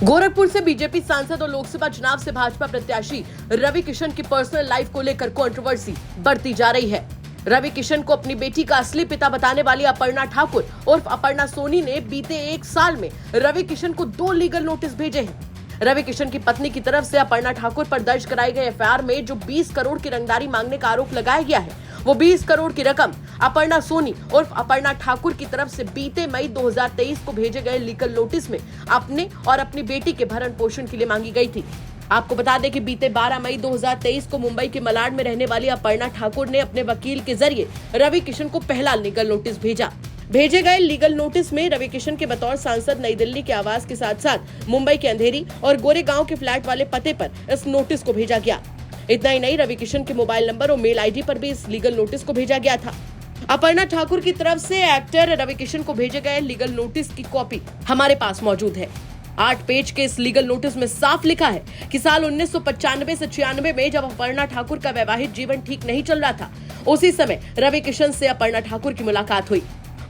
गोरखपुर से बीजेपी सांसद और लोकसभा चुनाव से भाजपा प्रत्याशी रवि किशन की पर्सनल लाइफ को लेकर कंट्रोवर्सी बढ़ती जा रही है। रवि किशन को अपनी बेटी का असली पिता बताने वाली अपर्णा ठाकुर उर्फ अपर्णा सोनी ने बीते 1 साल में रवि किशन को 2 लीगल नोटिस भेजे हैं। रवि किशन की पत्नी की तरफ से अपर्णा ठाकुर पर दर्ज कराई गई एफआईआर में जो 20 करोड़ की रंगदारी मांगने का आरोप लगाया गया है, वो 20 करोड़ की रकम अपर्णा सोनी उर्फ अपर्णा ठाकुर की तरफ से बीते मई 2023 को भेजे गए लीगल नोटिस में अपने और अपनी बेटी के भरण पोषण के लिए मांगी गई थी। आपको बता दें कि बीते 12 मई 2023 को मुंबई के मलाड में रहने वाली अपर्णा ठाकुर ने अपने वकील के जरिए रवि किशन को पहला लीगल नोटिस भेजा। भेजे गए लीगल नोटिस में रवि किशन के बतौर सांसद नई दिल्ली के आवास के साथ साथ मुंबई के अंधेरी और गोरेगांव के फ्लैट वाले पते पर इस नोटिस को भेजा गया। इतना ही नहीं, रवि किशन के मोबाइल नंबर और मेल आईडी पर भी इस लीगल नोटिस को भेजा गया था। अपर्णा ठाकुर की तरफ से एक्टर रवि किशन को भेजे गए लीगल नोटिस की कॉपी हमारे पास मौजूद है। 8 पेज के इस लीगल नोटिस में साफ लिखा है कि साल 1995 से 96 में जब अपर्णा ठाकुर का वैवाहिक जीवन ठीक नहीं चल रहा था, उसी समय रवि किशन से अपर्णा ठाकुर की मुलाकात हुई।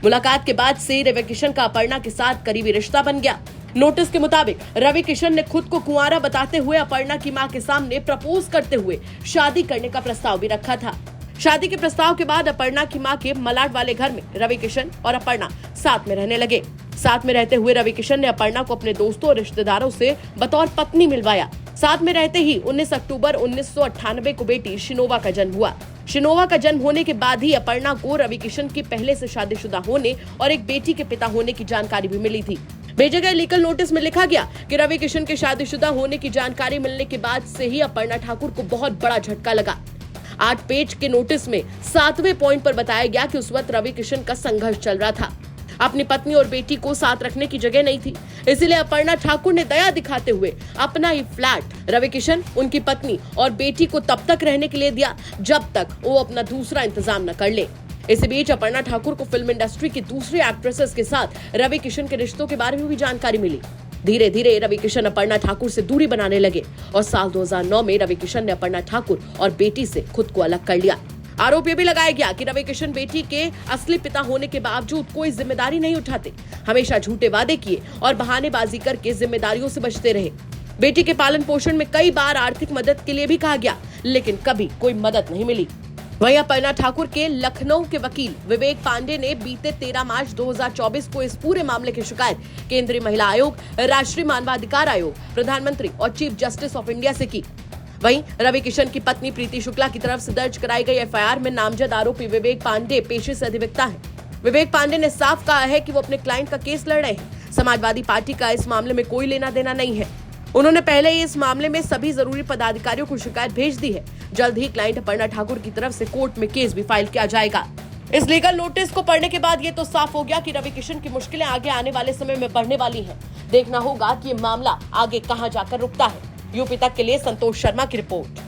मुलाकात के बाद से रवि किशन का अपर्णा के साथ करीबी रिश्ता बन गया। नोटिस के मुताबिक रवि किशन ने खुद को कुंवारा बताते हुए अपर्णा की मां के सामने प्रपोज करते हुए शादी करने का प्रस्ताव भी रखा था। शादी के प्रस्ताव के बाद अपर्णा की मां के मलाड वाले घर में रवि किशन और अपर्णा साथ में रहने लगे। साथ में रहते हुए रवि किशन ने अपर्णा को अपने दोस्तों और रिश्तेदारों से बतौर पत्नी मिलवाया। साथ में रहते ही 19 अक्टूबर 1998 को बेटी शिनोवा का जन्म हुआ। शिनोवा का जन्म होने के बाद ही अपर्णा को रवि किशन की पहले से शादीशुदा होने और एक बेटी के पिता होने की जानकारी भी मिली थी। भेजे गए लीगल नोटिस में लिखा गया कि रवि किशन के शादीशुदा होने की जानकारी मिलने के बाद से ही अपर्णा ठाकुर को बहुत बड़ा झटका लगा। 8 पेज के नोटिस में 7वें पॉइंट पर बताया गया कि उस वक्त रवि किशन का संघर्ष चल रहा था। अपनी पत्नी और बेटी को साथ रखने की जगह नहीं थी, इसलिए अपर्णा ठाकुर ने दया दिखाते हुए अपना ही फ्लैट रवि किशन, उनकी पत्नी और बेटी को तब तक रहने के लिए दिया जब तक वो अपना दूसरा इंतजाम न कर ले। इसी बीच अपर्णा ठाकुर को फिल्म इंडस्ट्री की दूसरी एक्ट्रेसेस के साथ रवि किशन के रिश्तों के बारे में भी जानकारी मिली। धीरे धीरे रवि किशन अपर्णा ठाकुर से दूरी बनाने लगे और साल 2009 में रवि किशन ने अपर्णा ठाकुर और बेटी से खुद को अलग कर लिया। आरोप ये भी लगाया गया कि रवि किशन बेटी के असली पिता होने के बावजूद कोई जिम्मेदारी नहीं उठाते, हमेशा झूठे वादे किए और बहानेबाजी करके जिम्मेदारियों से बचते रहे। बेटी के पालन पोषण में कई बार आर्थिक मदद के लिए भी कहा गया, लेकिन कभी कोई मदद नहीं मिली। वहीं अपर्णा ठाकुर के लखनऊ के वकील विवेक पांडे ने बीते 13 मार्च 2024 को इस पूरे मामले की शिकायत केंद्रीय महिला आयोग, राष्ट्रीय मानवाधिकार आयोग, प्रधानमंत्री और चीफ जस्टिस ऑफ इंडिया से की। वहीं रवि किशन की पत्नी प्रीति शुक्ला की तरफ से दर्ज कराई गई एफआईआर में नामजद आरोपी विवेक पांडे पेशे से अधिवक्ता है। विवेक पांडे ने साफ कहा है कि वो अपने क्लाइंट का केस लड़ रहे हैं। समाजवादी पार्टी का इस मामले में कोई लेना देना नहीं है। उन्होंने पहले ही इस मामले में सभी जरूरी पदाधिकारियों को शिकायत भेज दी है। जल्द ही क्लाइंट अपर्णा ठाकुर की तरफ से कोर्ट में केस भी फाइल किया जाएगा। इस लीगल नोटिस को पढ़ने के बाद ये तो साफ हो गया कि रवि किशन की मुश्किलें आगे आने वाले समय में बढ़ने वाली हैं। देखना होगा कि ये मामला आगे कहां जाकर रुकता है। यूपी तक के लिए संतोष शर्मा की रिपोर्ट।